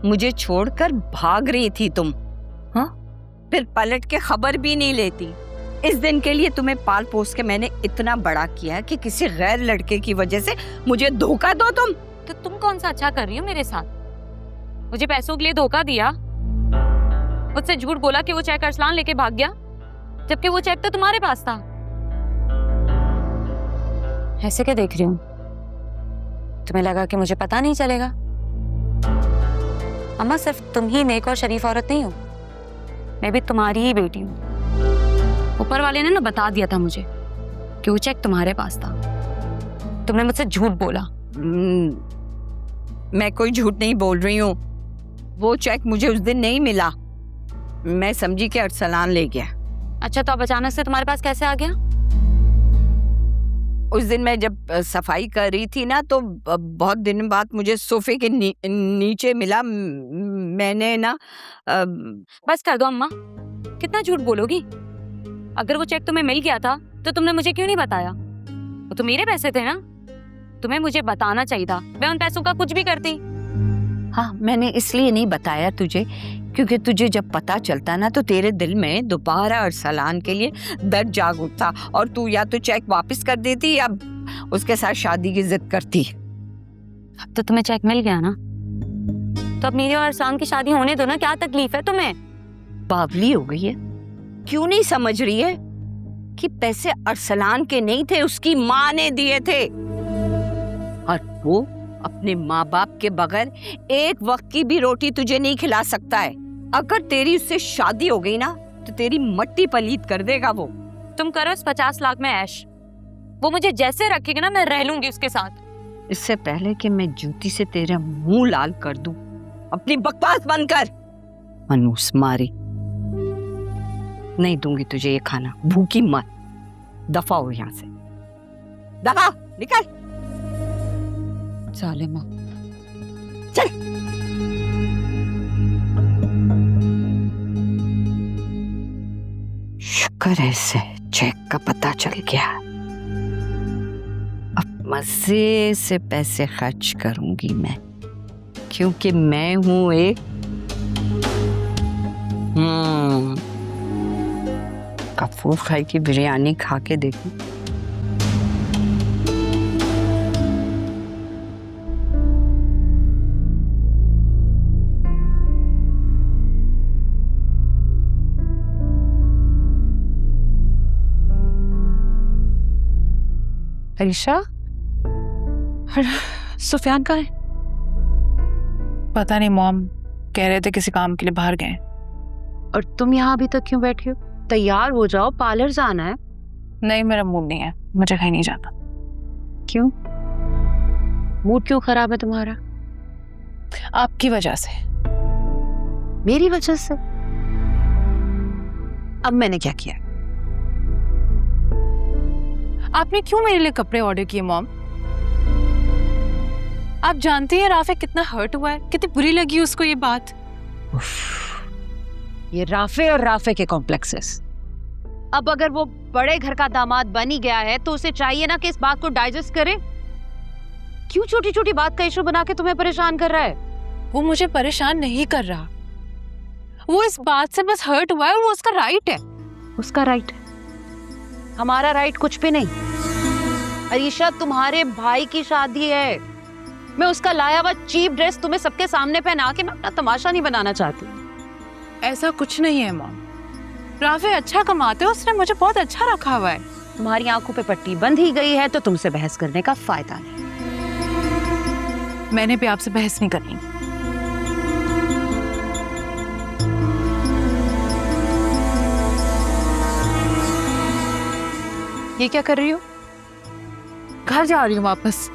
मुझे छोड़कर भाग रही थी तुम, हाँ? फिर पलट के खबर भी नहीं लेती। इस दिन के लिए तुम्हें पाल पोस के मैंने इतना बड़ा किया कि किसी गैर लड़के की वजह से मुझे धोखा दो तुम। तो तुम कौन सा अच्छा कर रही हो मेरे साथ? मुझे पैसों के लिए धोखा दिया, मुझसे झूठ बोला कि वो चेक अरसलान लेके भाग गया, जबकि वो चेक तो तुम्हारे पास था। ऐसे क्या देख रही हूँ? तुम्हें लगा कि मुझे पता नहीं चलेगा? अम्मा, सिर्फ तुम ही नेक और शरीफ औरत नहीं हो, मैं भी तुम्हारी ही बेटी हूँ। ऊपर वाले ने ना बता दिया था मुझे कि वो चेक तुम्हारे पास था। तुमने मुझसे झूठ बोला। मैं कोई झूठ नहीं बोल रही हूँ। वो चेक मुझे उस दिन नहीं मिला, मैं समझी कि अरसलान ले गया। अच्छा, तो अब अचानक से तुम्हारे पास कैसे आ गया? उस दिन मैं जब सफाई कर रही थी ना, तो बहुत दिन बाद मुझे सोफे के नीचे मिला। मैंने ना बस कर दो अम्मा, कितना झूठ बोलोगी? अगर वो चेक तुम्हें मिल गया था तो तुमने मुझे क्यों नहीं बताया? वो तो मेरे पैसे थे ना, तुम्हें मुझे बताना चाहिए था। मैं उन पैसों का कुछ भी करती। हाँ, मैंने इसलिए नहीं बताया तुझे क्योंकि तुझे जब पता चलता ना तो तेरे दिल में दोबारा अरसलान के लिए दर्द जाग उठता और तू या तो चेक वापस कर देती या उसके साथ शादी की जिद करती। अब तो तुम्हें चेक मिल गया ना, तो अब मेरी और अरसलान की शादी होने दो ना। क्या तकलीफ है तुम्हें? बावली हो गई है, क्यों नहीं समझ रही है कि पैसे अरसलान के नहीं थे, उसकी माँ ने दिए थे और वो अपने माँ बाप के बगैर एक वक्त की भी रोटी तुझे नहीं खिला सकता है। अगर तेरी उससे शादी हो गई ना तो तेरी मट्टी पलीत कर देगा वो। तुम करो इस 50 लाख में ऐश, वो मुझे जैसे रखेगा ना मैं रह लूंगी उसके साथ। इससे पहले कि मैं जूती से तेरा मुंह लाल कर दूं, अपनी बकवास बंद कर। मनूस मारी, नहीं दूंगी तुझे ये खाना, भूखी मत। दफा हो यहां से, दफा निकल। जालिमा, चल। शुक्र है इसे चेक का पता चल गया। अब मजे से पैसे खर्च करूंगी मैं, क्योंकि मैं हूं एक गफूर खाई की बिरयानी खा के देखूं। अरीशा, सुफियान कहाँ है? पता नहीं मॉम, कह रहे थे किसी काम के लिए बाहर गए। और तुम यहाँ अभी तक क्यों बैठी हो? तैयार हो जाओ, पार्लर जाना है। नहीं, मेरा मूड नहीं है, मुझे कहीं नहीं जाना। क्यों? मूड क्यों खराब है तुम्हारा? आपकी वजह से। मेरी वजह से? अब मैंने क्या किया? आपने क्यों मेरे लिए कपड़े ऑर्डर किए मॉम? आप जानती हैं राफे कितना हर्ट हुआ है, कितनी बुरी लगी उसको ये बात। ये राफे और राफे के कॉम्प्लेक्सेस। अब अगर वो बड़े घर का दामाद बन ही गया है तो उसे चाहिए ना कि इस बात को डाइजेस्ट करे। क्यों छोटी छोटी बात का इशू बना के तुम्हें परेशान कर रहा है? वो मुझे परेशान नहीं कर रहा, वो इस बात से बस हर्ट हुआ है और वो उसका राइट है। उसका राइट है, हमारा राइट कुछ भी नहीं। अरीशा, तुम्हारे भाई की शादी है, मैं उसका लाया हुआ चीप ड्रेस तुम्हें सबके सामने पहना के मैं अपना तमाशा नहीं बनाना चाहती। ऐसा कुछ नहीं है मॉम, राफे अच्छा कमाते हो, उसने मुझे बहुत अच्छा रखा हुआ है। तुम्हारी आंखों पे पट्टी बंध ही गई है तो तुमसे बहस करने का फायदा नहीं। मैंने भी आपसे बहस नहीं करनी। ये क्या कर रही हो? घर जा रही हूँ वापस।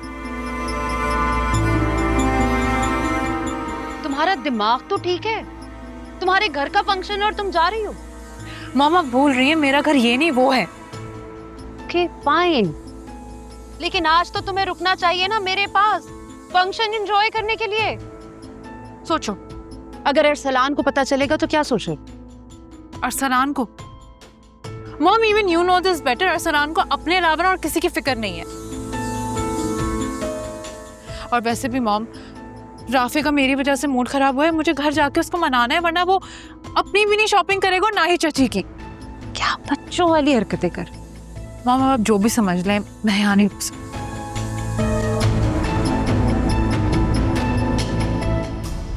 तुम्हारा दिमाग तो ठीक है, तुम्हारे घर का फंक्शन है और तुम जा रही हो। मामा भूल रही है, मेरा घर ये नहीं वो है। ओके फाइन, लेकिन आज तो तुम्हें रुकना चाहिए ना मेरे पास फंक्शन एंजॉय करने के लिए। सोचो, अगर अरसलान को पता चलेगा तो क्या सोचो? अरसलान को? Mom, even you know this better, Arsalan को अपने अलावा और किसी की फिक्र नहीं है। और वैसे भी मॉम, राफे का मेरी वजह से मूड खराब हुआ है, मुझे घर जाके उसको मनाना है, वरना वो अपनी भी नहीं शॉपिंग करेगा ना ही चाची की। क्या बच्चों वाली हरकतें कर। मामा आप जो भी समझ लें, मैं यहाँ नहीं रुक सकती।